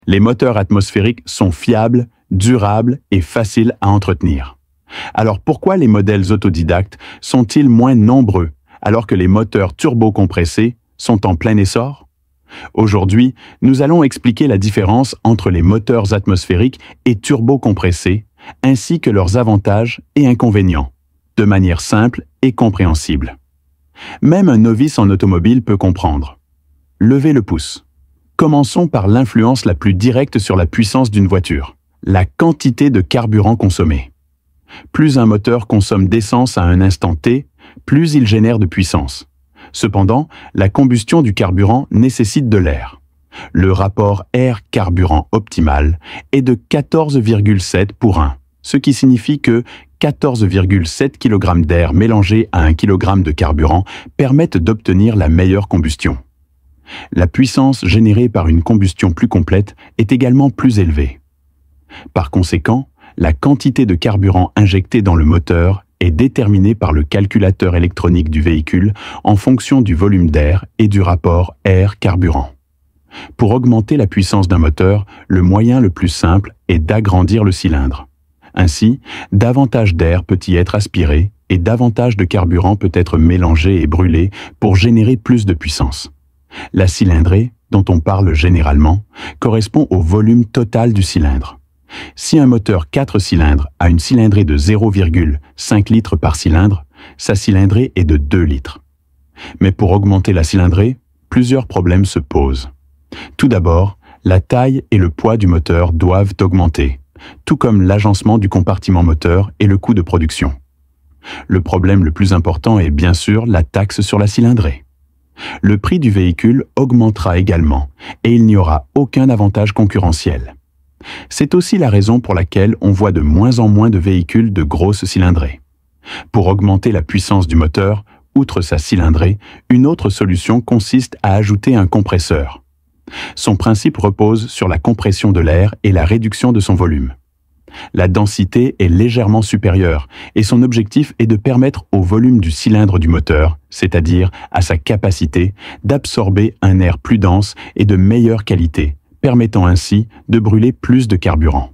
Les moteurs atmosphériques sont fiables, durables et faciles à entretenir. Alors pourquoi les modèles autodidactes sont-ils moins nombreux alors que les moteurs turbocompressés sont en plein essor? Aujourd'hui, nous allons expliquer la différence entre les moteurs atmosphériques et turbocompressés, ainsi que leurs avantages et inconvénients, de manière simple et compréhensible. Même un novice en automobile peut comprendre. Levez le pouce. Commençons par l'influence la plus directe sur la puissance d'une voiture, la quantité de carburant consommé. Plus un moteur consomme d'essence à un instant T, plus il génère de puissance. Cependant, la combustion du carburant nécessite de l'air. Le rapport air-carburant optimal est de 14,7 pour 1, ce qui signifie que 14,7 kg d'air mélangé à 1 kg de carburant permettent d'obtenir la meilleure combustion. La puissance générée par une combustion plus complète est également plus élevée. Par conséquent, la quantité de carburant injectée dans le moteur est déterminée par le calculateur électronique du véhicule en fonction du volume d'air et du rapport air-carburant. Pour augmenter la puissance d'un moteur, le moyen le plus simple est d'agrandir le cylindre. Ainsi, davantage d'air peut y être aspiré et davantage de carburant peut être mélangé et brûlé pour générer plus de puissance. La cylindrée, dont on parle généralement, correspond au volume total du cylindre. Si un moteur 4 cylindres a une cylindrée de 0,5 litres par cylindre, sa cylindrée est de 2 litres. Mais pour augmenter la cylindrée, plusieurs problèmes se posent. Tout d'abord, la taille et le poids du moteur doivent augmenter, tout comme l'agencement du compartiment moteur et le coût de production. Le problème le plus important est bien sûr la taxe sur la cylindrée. Le prix du véhicule augmentera également et il n'y aura aucun avantage concurrentiel. C'est aussi la raison pour laquelle on voit de moins en moins de véhicules de grosse cylindrée. Pour augmenter la puissance du moteur, outre sa cylindrée, une autre solution consiste à ajouter un compresseur. Son principe repose sur la compression de l'air et la réduction de son volume. La densité est légèrement supérieure et son objectif est de permettre au volume du cylindre du moteur, c'est-à-dire à sa capacité, d'absorber un air plus dense et de meilleure qualité, permettant ainsi de brûler plus de carburant.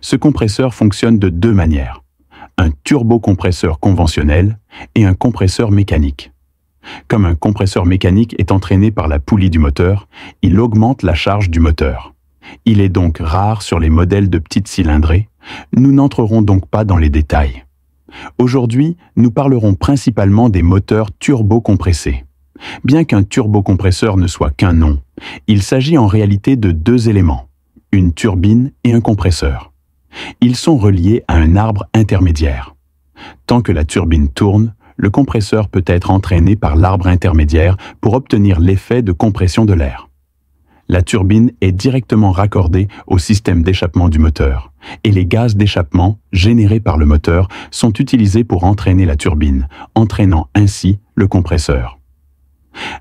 Ce compresseur fonctionne de deux manières, un turbocompresseur conventionnel et un compresseur mécanique. Comme un compresseur mécanique est entraîné par la poulie du moteur, il augmente la charge du moteur. Il est donc rare sur les modèles de petites cylindrées. Nous n'entrerons donc pas dans les détails. Aujourd'hui, nous parlerons principalement des moteurs turbocompressés. Bien qu'un turbocompresseur ne soit qu'un nom, il s'agit en réalité de deux éléments, une turbine et un compresseur. Ils sont reliés à un arbre intermédiaire. Tant que la turbine tourne, le compresseur peut être entraîné par l'arbre intermédiaire pour obtenir l'effet de compression de l'air. La turbine est directement raccordée au système d'échappement du moteur, et les gaz d'échappement générés par le moteur sont utilisés pour entraîner la turbine, entraînant ainsi le compresseur.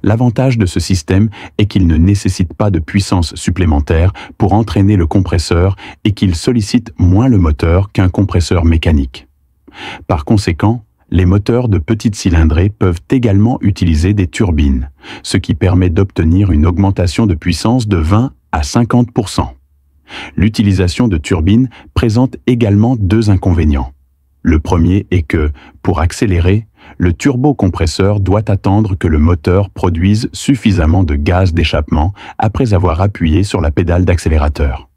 L'avantage de ce système est qu'il ne nécessite pas de puissance supplémentaire pour entraîner le compresseur et qu'il sollicite moins le moteur qu'un compresseur mécanique. Par conséquent, les moteurs de petites cylindrées peuvent également utiliser des turbines, ce qui permet d'obtenir une augmentation de puissance de 20 à 50%. L'utilisation de turbines présente également deux inconvénients. Le premier est que, pour accélérer, le turbocompresseur doit attendre que le moteur produise suffisamment de gaz d'échappement après avoir appuyé sur la pédale d'accélérateur.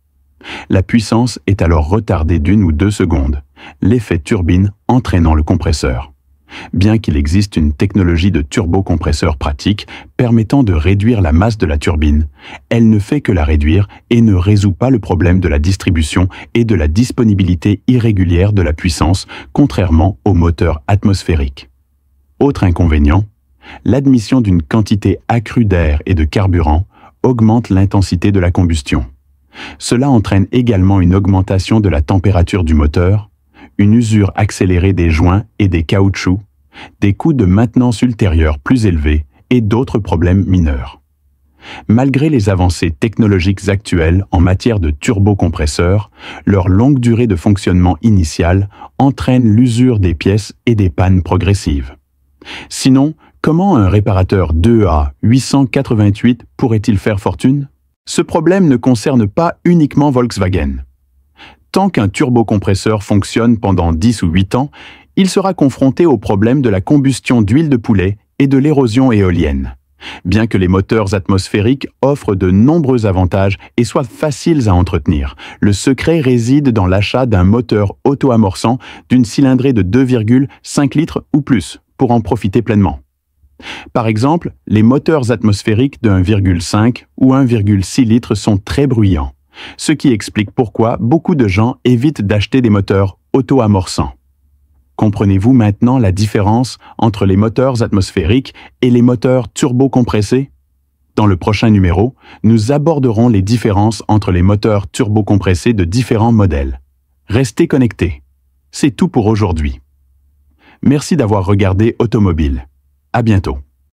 La puissance est alors retardée d'1 ou 2 secondes, l'effet turbine entraînant le compresseur. Bien qu'il existe une technologie de turbocompresseur pratique permettant de réduire la masse de la turbine, elle ne fait que la réduire et ne résout pas le problème de la distribution et de la disponibilité irrégulière de la puissance, contrairement aux moteurs atmosphériques. Autre inconvénient, l'admission d'une quantité accrue d'air et de carburant augmente l'intensité de la combustion. Cela entraîne également une augmentation de la température du moteur, une usure accélérée des joints et des caoutchoucs, des coûts de maintenance ultérieurs plus élevés et d'autres problèmes mineurs. Malgré les avancées technologiques actuelles en matière de turbocompresseurs, leur longue durée de fonctionnement initiale entraîne l'usure des pièces et des pannes progressives. Sinon, comment un réparateur 2A 888 pourrait-il faire fortune ? Ce problème ne concerne pas uniquement Volkswagen. Tant qu'un turbocompresseur fonctionne pendant 10 ou 8 ans, il sera confronté au problème de la combustion d'huile de poulet et de l'érosion éolienne. Bien que les moteurs atmosphériques offrent de nombreux avantages et soient faciles à entretenir, le secret réside dans l'achat d'un moteur auto-amorçant d'une cylindrée de 2,5 litres ou plus pour en profiter pleinement. Par exemple, les moteurs atmosphériques de 1,5 ou 1,6 litres sont très bruyants, ce qui explique pourquoi beaucoup de gens évitent d'acheter des moteurs auto-amorçants. Comprenez-vous maintenant la différence entre les moteurs atmosphériques et les moteurs turbocompressés? Dans le prochain numéro, nous aborderons les différences entre les moteurs turbocompressés de différents modèles. Restez connectés. C'est tout pour aujourd'hui. Merci d'avoir regardé Automobile. À bientôt.